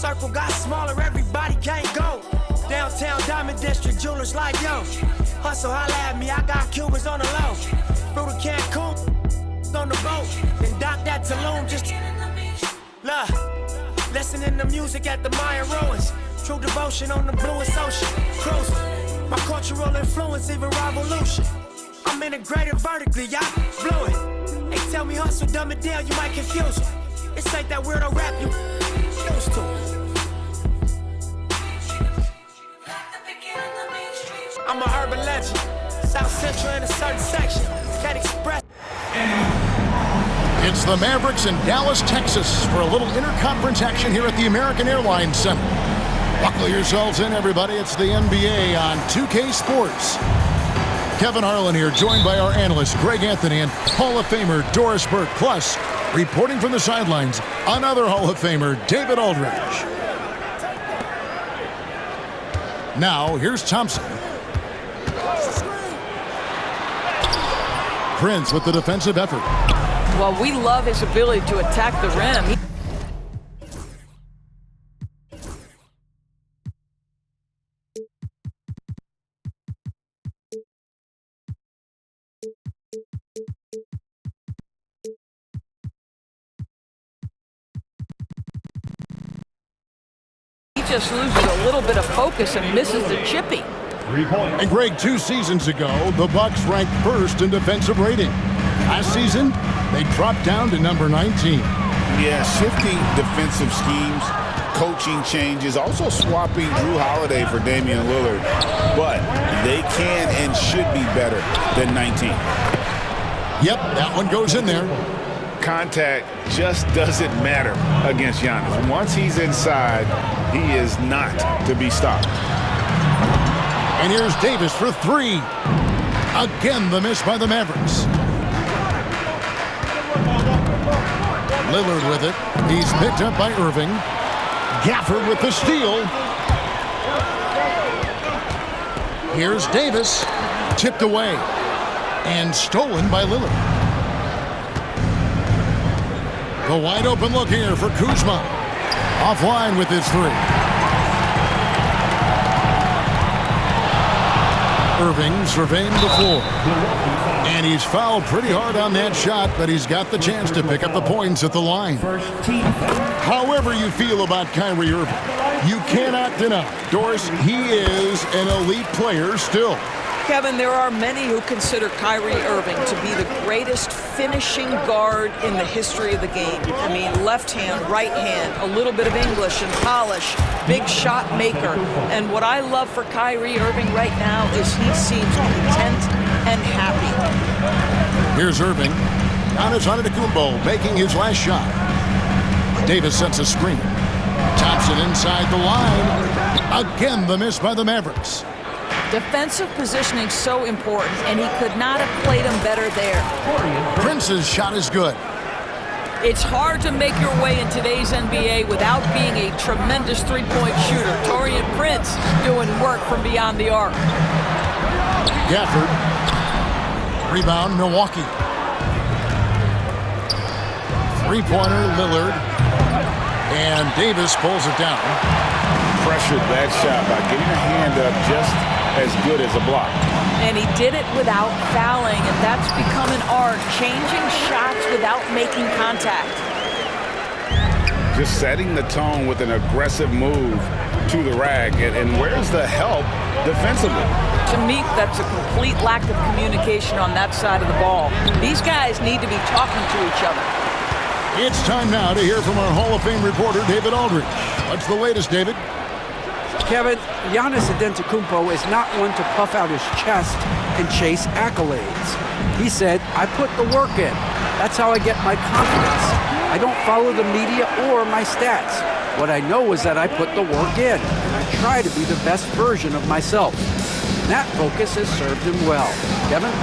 circle got smaller, everybody can't go. Downtown Diamond District, jewelers like yo. Hustle, holla at me, I got Cubans on the low. Through the Cancun, on the boat. Then dock that Tulum, just look. Listening to music at the Mayan ruins. True devotion on the bluest ocean. Cruising. My cultural influence, even revolution. I'm integrated vertically, y'all blew it. They tell me hustle, dumb it down, you might confuse them. This ain't that weirdo rap you used to. I'm a urban legend. South Central in a certain section. Can't express. It's the Mavericks in Dallas, Texas for a little interconference action here at the American Airlines Center. Buckle yourselves in, everybody. It's the NBA on 2K Sports. Kevin Harlan here, joined by our analyst, Greg Anthony, and Hall of Famer Doris Burke. Plus, reporting from the sidelines, another Hall of Famer, David Aldridge. Now, here's Thompson. Prince with the defensive effort. Well, we love his ability to attack the rim. He just loses a little bit of focus and misses the chippy. And Greg, 2 seasons ago, the Bucks ranked first in defensive rating. Last season, they dropped down to number 19. Yeah, shifting defensive schemes, coaching changes, also swapping Drew Holiday for Damian Lillard. But they can and should be better than 19. Yep, that one goes in there. Contact just doesn't matter against Giannis. Once he's inside, he is not to be stopped. And here's Davis for 3. Again, the miss by the Mavericks. Lillard with it. He's picked up by Irving. Gafford with the steal. Here's Davis. Tipped away. And stolen by Lillard. The wide open look here for Kuzma. Offline with his 3. Irving surveying the floor. And he's fouled pretty hard on that shot, but he's got the chance to pick up the points at the line. However you feel about Kyrie Irving, you cannot deny, Doris, he is an elite player still. Kevin, there are many who consider Kyrie Irving to be the greatest finishing guard in the history of the game. I mean, left hand, right hand, a little bit of English and polish, big shot maker. And what I love for Kyrie Irving right now is he seems content and happy. Here's Irving. Giannis Antetokounmpo making his last shot. Davis sets a screen. Thompson inside the line. Again, the miss by the Mavericks. Defensive positioning so important, and he could not have played him better there. Prince's shot is good. It's hard to make your way in today's NBA without being a tremendous three-point shooter. Taurean Prince doing work from beyond the arc. Gafford. Rebound, Milwaukee. Three-pointer, Lillard. And Davis pulls it down. Pressured that shot by getting a hand up just as good as a block. And he did it without fouling, and that's become an art, changing shots without making contact. Just setting the tone with an aggressive move to the rack, and where's the help defensively? To me, that's a complete lack of communication on that side of the ball. These guys need to be talking to each other. It's time now to hear from our Hall of Fame reporter, David Aldridge. What's the latest, David? Kevin, Giannis Antetokounmpo is not one to puff out his chest and chase accolades. He said, I put the work in. That's how I get my confidence. I don't follow the media or my stats. What I know is that I put the work in, and I try to be the best version of myself. That focus has served him well. Kevin?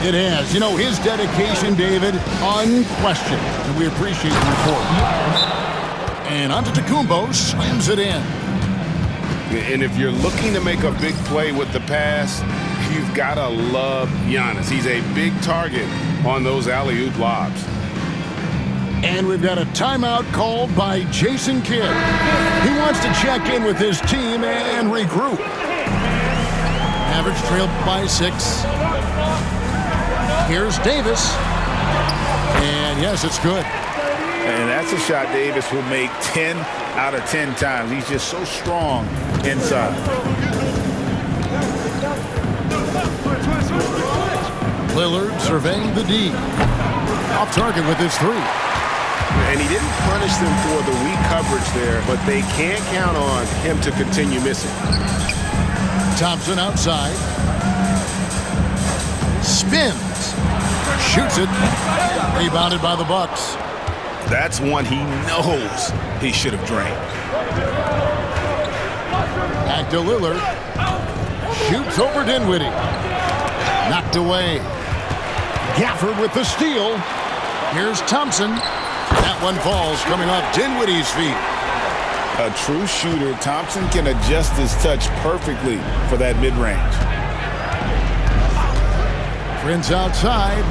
It has. You know, his dedication, David, unquestioned. And we appreciate the report. And Antetokounmpo slams it in. And if you're looking to make a big play with the pass, you've got to love Giannis. He's a big target on those alley-oop lobs. And we've got a timeout called by Jason Kidd. He wants to check in with his team and regroup. Average trail by 6. Here's Davis. And yes, it's good. And that's a shot Davis will make 10 out of 10 times. He's just so strong inside. Lillard surveying the D. Off target with his 3. And he didn't punish them for the weak coverage there, but they can't count on him to continue missing. Thompson outside. Spins. Shoots it. Rebounded by the Bucks. That's one he knows he should have drained. Back to Lillard. Shoots over Dinwiddie. Knocked away. Gafford with the steal. Here's Thompson. That one falls coming off Dinwiddie's feet. A true shooter, Thompson can adjust his touch perfectly for that mid-range. Prince outside.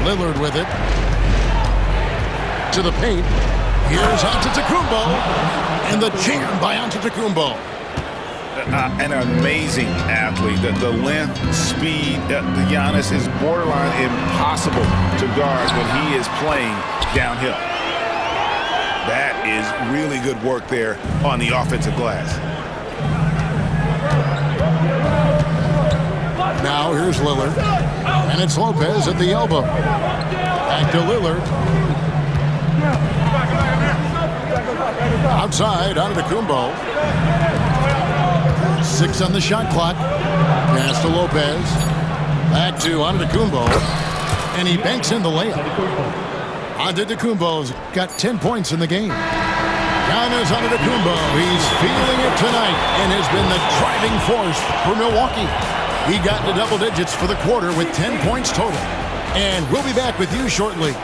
Lillard with it. To the paint. Here's Antetokounmpo. And the jam by Antetokounmpo. An amazing athlete. The length, speed, the Giannis is borderline impossible to guard when he is playing downhill. That is really good work there on the offensive glass. Now here's Lillard. And it's Lopez at the elbow. Back to Lillard. Outside, Antetokounmpo. 6 on the shot clock. Pass to Lopez. Back to Antetokounmpo. And he banks in the layup. Antetokounmpo's got 10 points in the game. Giannis Antetokounmpo, he's feeling it tonight and has been the driving force for Milwaukee. He got into double digits for the quarter with 10 points total. And we'll be back with you shortly.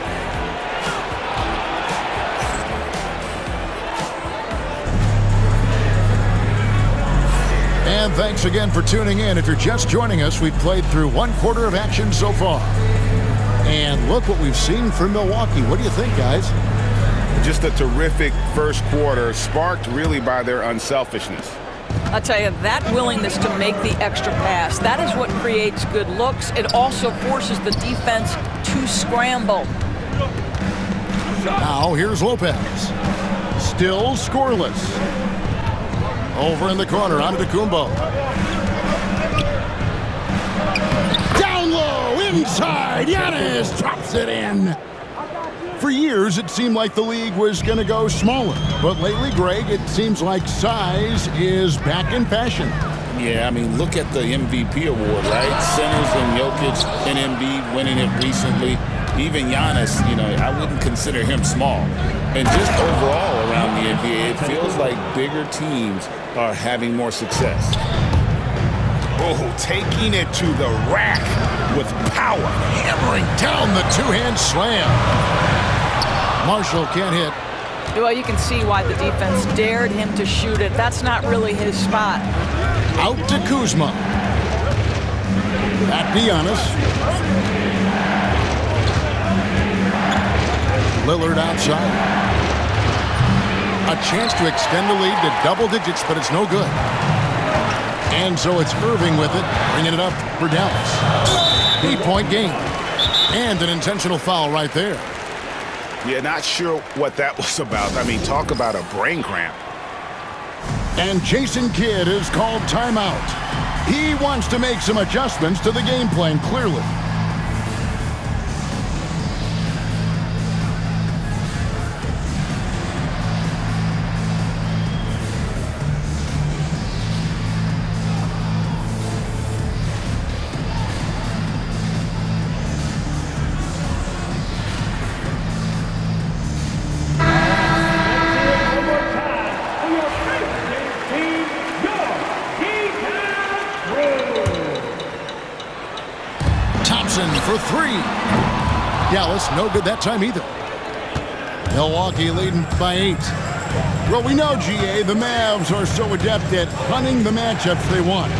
And thanks again for tuning in. If you're just joining us, we've played through 1/4 of action so far. And look what we've seen from Milwaukee. What do you think, guys? Just a terrific first quarter, sparked really by their unselfishness. I'll tell you, that willingness to make the extra pass, that is what creates good looks. It also forces the defense to scramble. Now here's Lopez. Still scoreless. Over in the corner, Antetokounmpo. Down low, inside, Giannis drops it in. For years, it seemed like the league was going to go smaller. But lately, Greg, it seems like size is back in fashion. Yeah, I mean, look at the MVP award, right? Centers and Jokic and Embiid winning it recently. Even Giannis, I wouldn't consider him small. And just overall around the NBA, it feels like bigger teams are having more success. Oh, taking it to the rack with power. Hammering down the two-hand slam. Marshall can't hit. Well, you can see why the defense dared him to shoot it. That's not really his spot. Out to Kuzma. Back to Giannis. Lillard outside. A chance to extend the lead to double digits, but it's no good. And so it's Irving with it, bringing it up for Dallas. 8-point game. And an intentional foul right there. Yeah, not sure what that was about. I mean, talk about a brain cramp. And Jason Kidd is called timeout. He wants to make some adjustments to the game plan, clearly. For 3. Dallas, no good that time either. Milwaukee leading by 8. Well, we know, GA, the Mavs are so adept at hunting the matchups they want.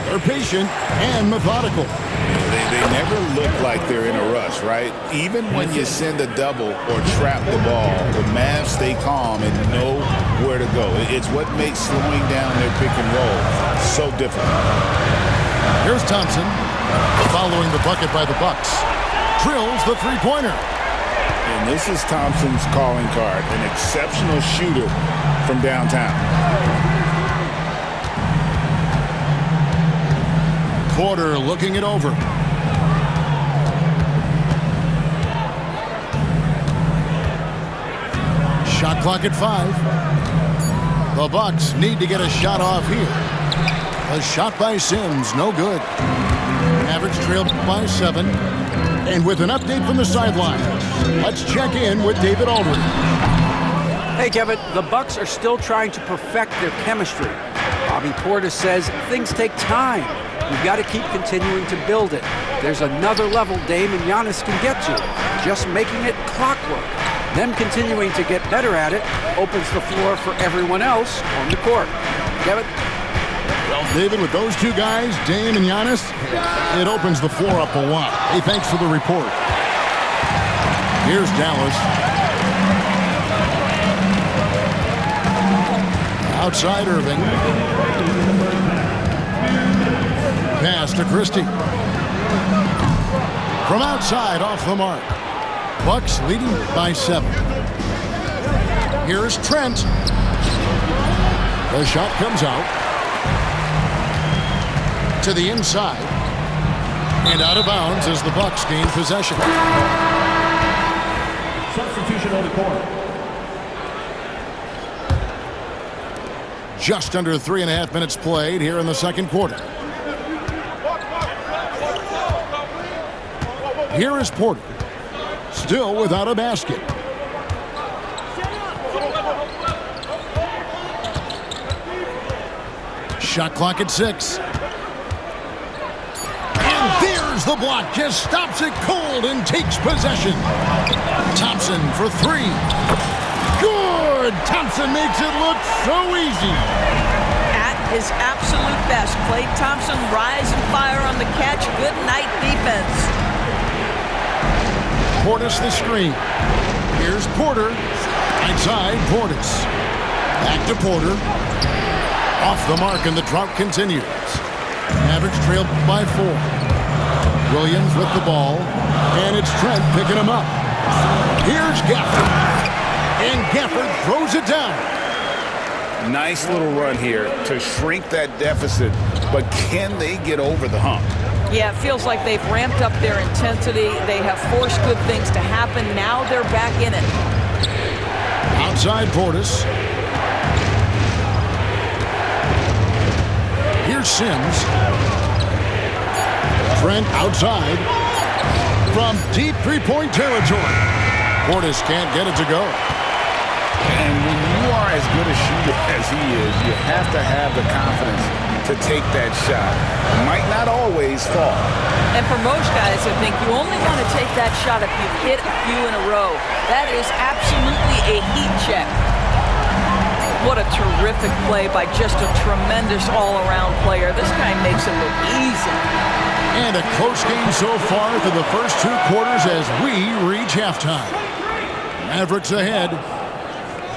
They're patient and methodical. They They never look like they're in a rush, right? Even when you send a double or trap the ball, the Mavs stay calm and know where to go. It's what makes slowing down their pick and roll so difficult. Here's Thompson, following the bucket by the Bucks. Drills the three-pointer. And this is Thompson's calling card, an exceptional shooter from downtown. Porter looking it over. Shot clock at 5. The Bucks need to get a shot off here. A shot by Sims, no good. Mavericks trailed by 7. And with an update from the sidelines, let's check in with David Aldridge. Hey, Kevin, the Bucks are still trying to perfect their chemistry. Bobby Portis says things take time. You've got to keep continuing to build it. There's another level Dame and Giannis can get to. Just making it clockwork. Them continuing to get better at it opens the floor for everyone else on the court. Kevin? Well, David, with those two guys, Dame and Giannis, it opens the floor up a lot. Hey, thanks for the report. Here's Dallas. Outside Irving. Pass to Christie. From outside, off the mark. Bucks leading by 7. Here's Trent. The shot comes out. To the inside. And out of bounds as the Bucks gain possession. Substitution on the court. Just under 3.5 minutes played here in the second quarter. Here is Porter. Still without a basket. Shot clock at 6. And there's the block. Just stops it cold and takes possession. Thompson for 3. Good! Thompson makes it look so easy. At his absolute best, Klay Thompson rise and fire on the catch. Good night defense. Portis the screen. Here's Porter. Inside Portis. Back to Porter. Off the mark and the drought continues. Mavericks trailed by 4. Williams with the ball. And it's Trent picking him up. Here's Gafford. And Gafford throws it down. Nice little run here to shrink that deficit, but can they get over the hump? Yeah, it feels like they've ramped up their intensity. They have forced good things to happen. Now they're back in it. Outside Portis. Here's Sims. Trent outside. From deep three-point territory. Portis can't get it to go. And when you are as good a shooter as he is, you have to have the confidence to take that shot. Might not always fall. And for most guys, I think you only want to take that shot if you've hit a few in a row. That is absolutely a heat check. What a terrific play by just a tremendous all-around player. This guy makes it look easy. And a close game so far through the first 2 quarters as we reach halftime. Mavericks ahead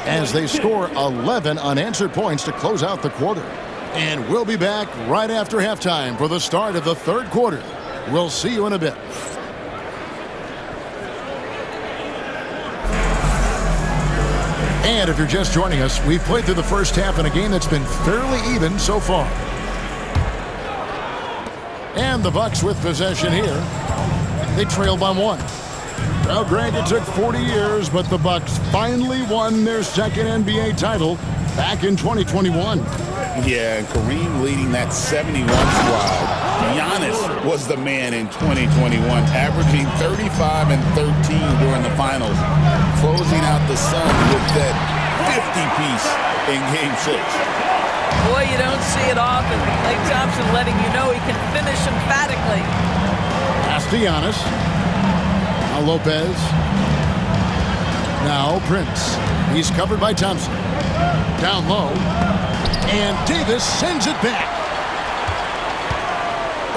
as they score 11 unanswered points to close out the quarter. And we'll be back right after halftime for the start of the third quarter. We'll see you in a bit. And if you're just joining us, we've played through the first half in a game that's been fairly even so far. And the Bucks with possession here. They trail by 1. Well, Greg, it took 40 years, but the Bucks finally won their second NBA title back in 2021. Yeah, and Kareem leading that 71 squad. Giannis was the man in 2021, averaging 35 and 13 during the finals, closing out the Suns with that 50-piece in Game 6. Boy, you don't see it often. Klay Thompson letting you know he can finish emphatically. Pass to Giannis. Now Lopez. Now Prince. He's covered by Thompson. Down low. And Davis sends it back.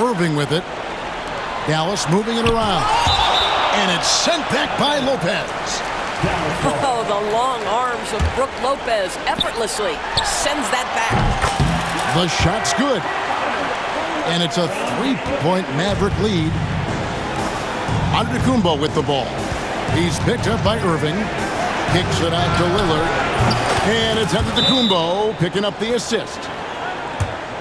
Irving with it. Dallas moving it around. And it's sent back by Lopez. Oh, the long arms of Brook Lopez effortlessly sends that back. The shot's good. And it's a 3-point Maverick lead. Antetokounmpo with the ball. He's picked up by Irving. Kicks it out to Lillard. And it's Antetokounmpo picking up the assist.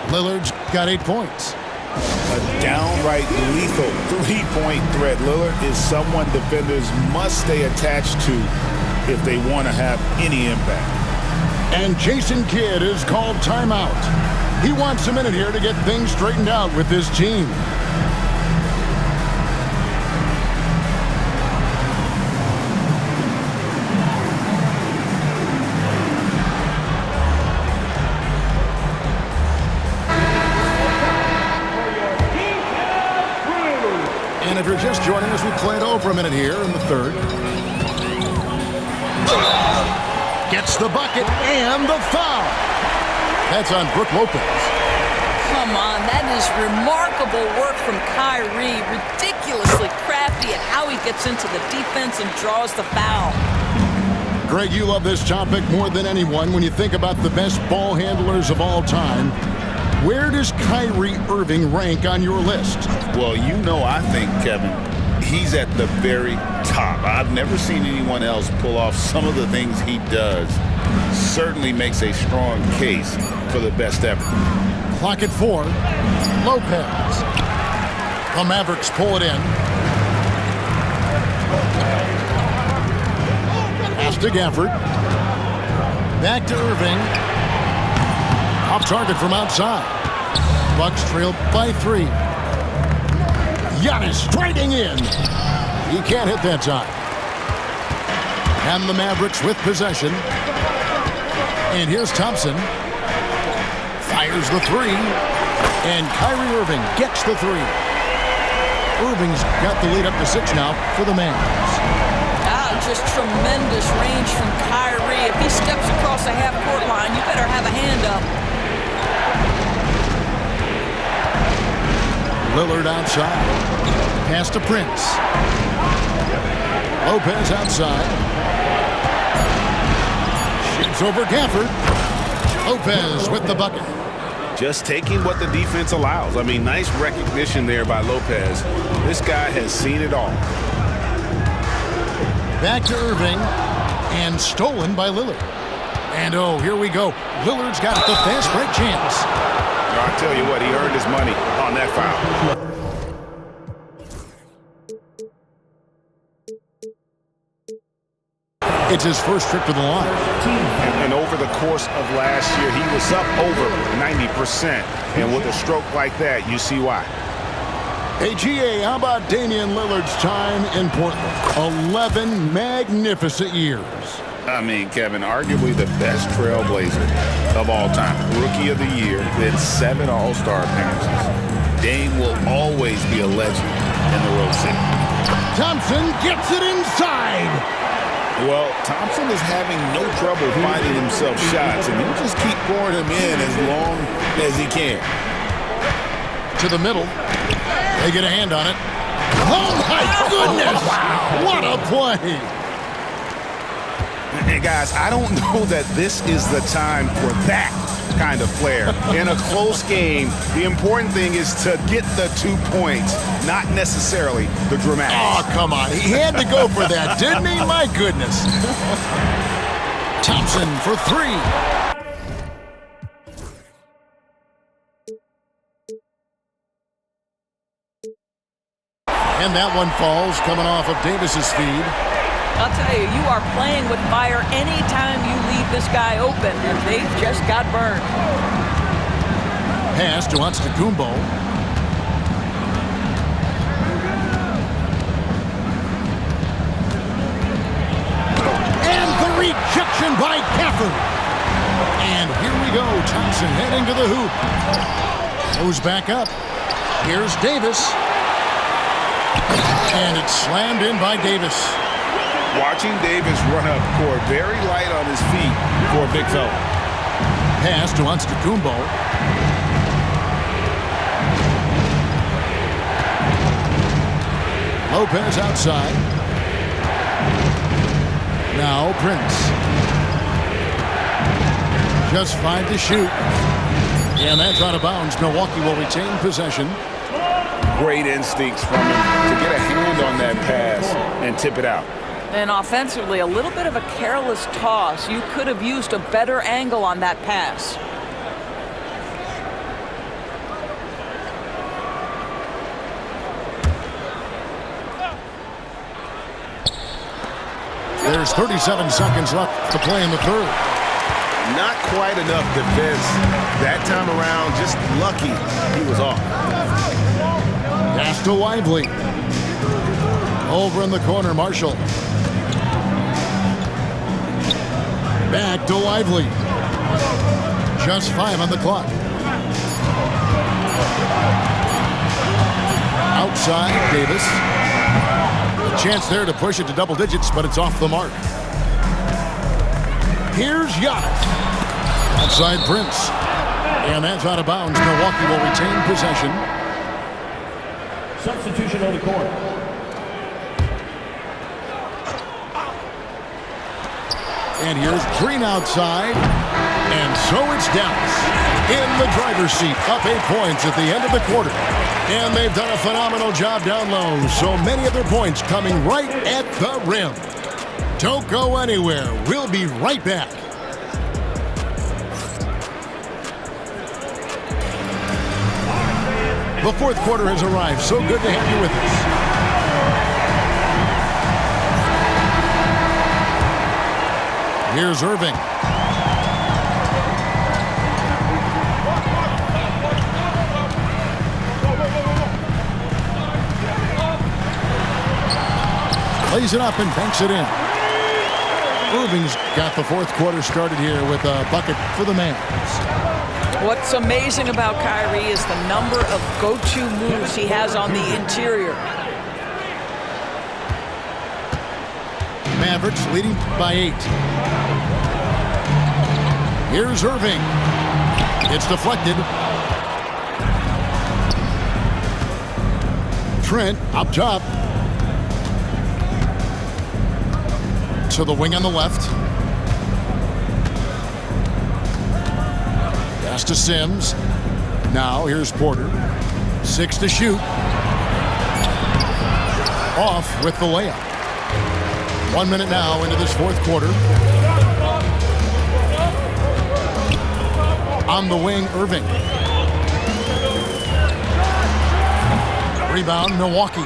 Lillard's got 8 points. A downright lethal three-point threat. Lillard is someone defenders must stay attached to if they want to have any impact. And Jason Kidd is called timeout. He wants a minute here to get things straightened out with his team. And if you're just joining us, we played over a minute here in the third. Gets the bucket and the foul. That's on Brook Lopez. Come on, that is remarkable work from Kyrie. Ridiculously crafty at how he gets into the defense and draws the foul. Greg, you love this topic more than anyone when you think about the best ball handlers of all time. Where does Kyrie Irving rank on your list? Well, you know, I think, Kevin, he's at the very top. I've never seen anyone else pull off some of the things he does. Certainly makes a strong case for the best ever. Clock at 4. Lopez. The Mavericks pull it in. Pass to Gafford. Back to Irving. Off target from outside. Bucks trail by 3. Giannis striding in. He can't hit that time. And the Mavericks with possession. And here's Thompson. Fires the 3. And Kyrie Irving gets the 3. Irving's got the lead up to 6 now for the Mavs. Just tremendous range from Kyrie. If he steps across the half-court line, you better have a hand up. Lillard outside. Pass to Prince. Lopez outside. Shoots over Gafford. Lopez with the bucket. Just taking what the defense allows. I mean, nice recognition there by Lopez. This guy has seen it all. Back to Irving. And stolen by Lillard. And oh, here we go. Lillard's got the fast break chance. I'll tell you what, he earned his money on that foul. It's his first trip to the line. And over the course of last year, he was up over 90%. And with a stroke like that, you see why. Hey, GA, how about Damian Lillard's time in Portland? 11 magnificent years. I mean, Kevin, arguably the best trailblazer of all time. Rookie of the year, then 7 All-Star appearances. Dame will always be a legend in the Rose City. Thompson gets it inside. Well, Thompson is having no trouble finding himself shots, and he'll just keep pouring them in as long as he can. To the middle. They get a hand on it. Oh, my goodness! What a play! And guys, I don't know that this is the time for that kind of flair. In a close game, the important thing is to get the 2 points, not necessarily the dramatics. Oh, come on. He had to go for that, didn't he? My goodness. Thompson for 3. And that one falls, coming off of Davis's feed. I'll tell you, you are playing with fire anytime you leave this guy open, and they just got burned. Pass to Antetokounmpo. And the rejection by Gafford. And here we go, Thompson heading to the hoop. Goes back up. Here's Davis. And it's slammed in by Davis. Watching Davis run up court, very light on his feet for a big fella. Pass to Antetokounmpo. Lopez outside. Now Prince. Just 5 to shoot. And that's out of bounds. Milwaukee will retain possession. Great instincts from him to get a hand on that pass and tip it out. And offensively, a little bit of a careless toss. You could have used a better angle on that pass. There's 37 seconds left to play in the third. Not quite enough defense that time around. Just lucky he was off. Pass to Lively. Over in the corner, Marshall. Back to Lively. Just 5 on the clock. Outside, Davis. A chance there to push it to double digits, but it's off the mark. Here's Giannis. Outside Prince. And that's out of bounds. Milwaukee will retain possession. Substitution on the court. And here's Green outside. And so it's Dallas in the driver's seat, up 8 points at the end of the quarter. And they've done a phenomenal job down low. So many of their points coming right at the rim. Don't go anywhere. We'll be right back. The fourth quarter has arrived. So good to have you with us. Here's Irving. Lays it up and banks it in. Irving's got the fourth quarter started here with a bucket for the Mavs. What's amazing about Kyrie is the number of go-to moves he has on the interior. Mavericks leading by 8. Here's Irving. It's deflected. Trent up top. To the wing on the left. Pass to Sims. Now here's Porter. 6 to shoot. Off with the layup. 1 minute now into this fourth quarter. On the wing, Irving. Rebound, Milwaukee.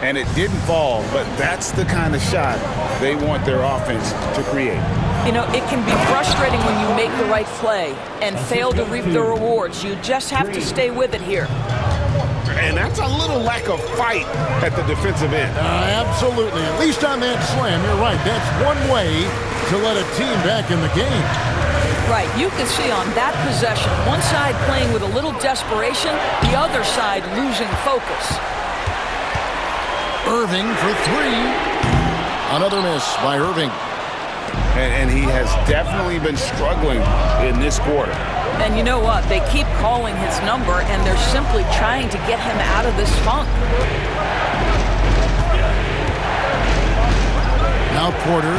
And it didn't fall, but that's the kind of shot they want their offense to create. You know, it can be frustrating when you make the right play and fail to reap the rewards. You just have to stay with it here. And that's a little lack of fight at the defensive end. Absolutely. At least on that slam, you're right. That's one way to let a team back in the game. Right. You can see on that possession, one side playing with a little desperation, the other side losing focus. Irving for 3. Another miss by Irving. And he has definitely been struggling in this quarter. And you know what? They keep calling his number, and they're simply trying to get him out of this funk. Now Porter.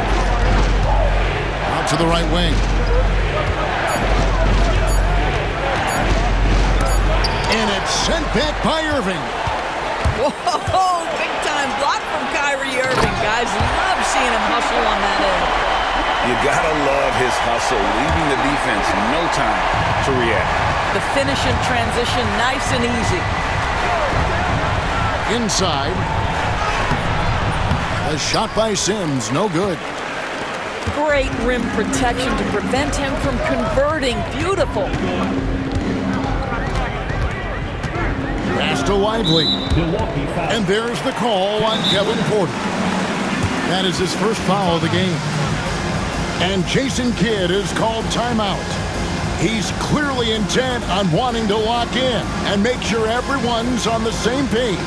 Out to the right wing. And it's sent back by Irving. Whoa! Big-time block from Kyrie Irving. Guys, love seeing him hustle on that end. You gotta love his hustle, leaving the defense no time to react. The finish in transition, nice and easy. Inside. A shot by Sims, no good. Great rim protection to prevent him from converting. Beautiful. Pass to Lively. And there's the call on Kevin Porter. That is his first foul of the game. And Jason Kidd is called timeout. He's clearly intent on wanting to lock in and make sure everyone's on the same page.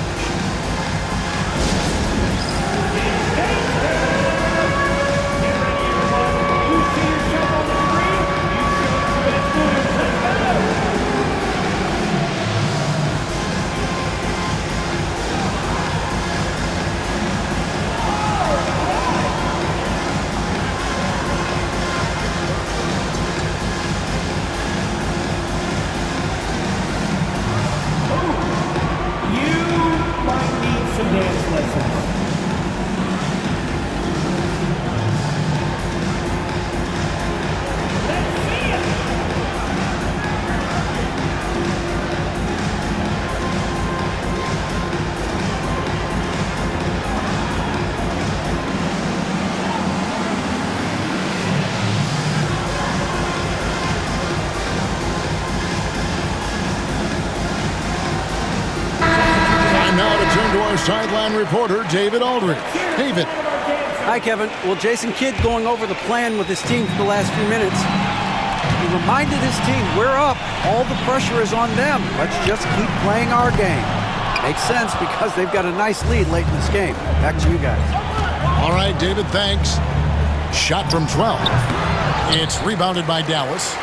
sideline reporter David Aldridge. David. Hi, Kevin. Well, Jason Kidd going over the plan with his team for the last few minutes. He reminded his team, we're up. All the pressure is on them. Let's just keep playing our game. Makes sense because they've got a nice lead late in this game. Back to you guys. All right, David, thanks. Shot from 12. It's rebounded by Dallas.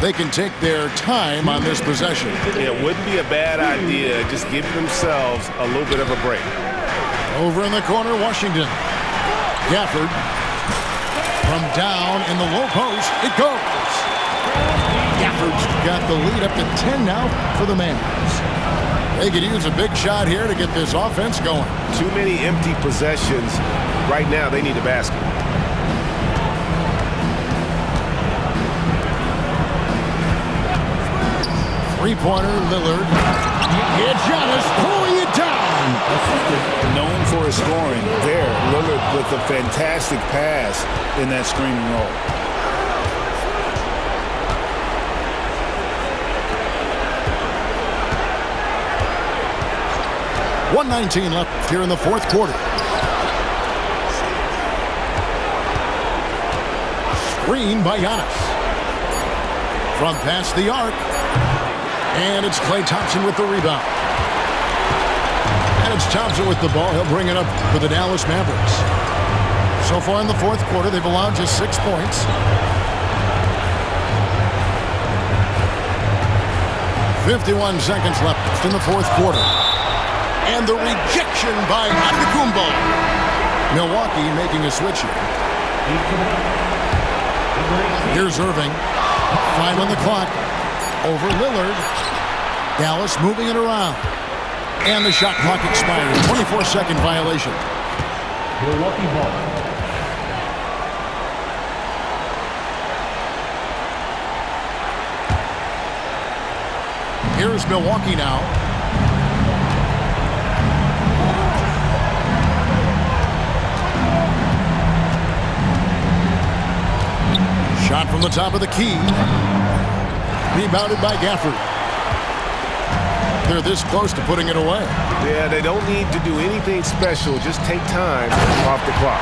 They can take their time on this possession. It wouldn't be a bad idea just give themselves a little bit of a break. Over in the corner, Washington. Gafford. From down in the low post, it goes. Gafford's got the lead up to 10 now for the Mavericks. They could use a big shot here to get this offense going. Too many empty possessions. Right now, they need a basket. Three-pointer, Lillard. It's Giannis pulling it down. Known for his scoring there. Lillard with a fantastic pass in that screen and roll. 1:19 left here in the fourth quarter. Screen by Giannis. From past the arc. And it's Klay Thompson with the rebound. And it's Thompson with the ball. He'll bring it up for the Dallas Mavericks. So far in the fourth quarter, they've allowed just 6 points. 51 seconds left in the fourth quarter. And the rejection by Antetokounmpo. Milwaukee making a switch here. Here's Irving. 5 on the clock. Over Lillard. Dallas moving it around. And the shot clock expires. 24-second violation. Milwaukee ball. Here's Milwaukee now. Shot from the top of the key. Rebounded by Gafford. They're this close to putting it away. Yeah, they don't need to do anything special. Just take time off the clock.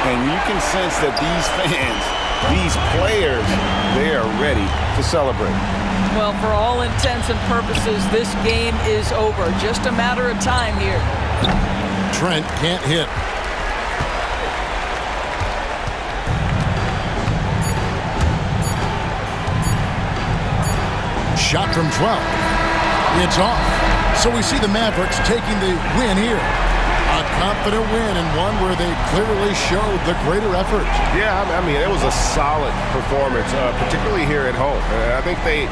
And you can sense that these fans, these players, they are ready to celebrate. Well, for all intents and purposes, this game is over. Just a matter of time here. Trent can't hit. Shot from 12. It's off. So we see the Mavericks taking the win here. A confident win and one where they clearly showed the greater effort. Yeah, I mean, it was a solid performance, particularly here at home. I think they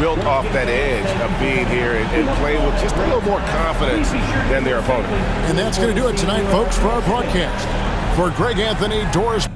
built off that edge of being here and playing with just a little more confidence than their opponent. And that's going to do it tonight, folks, for our broadcast. For Greg Anthony, Doris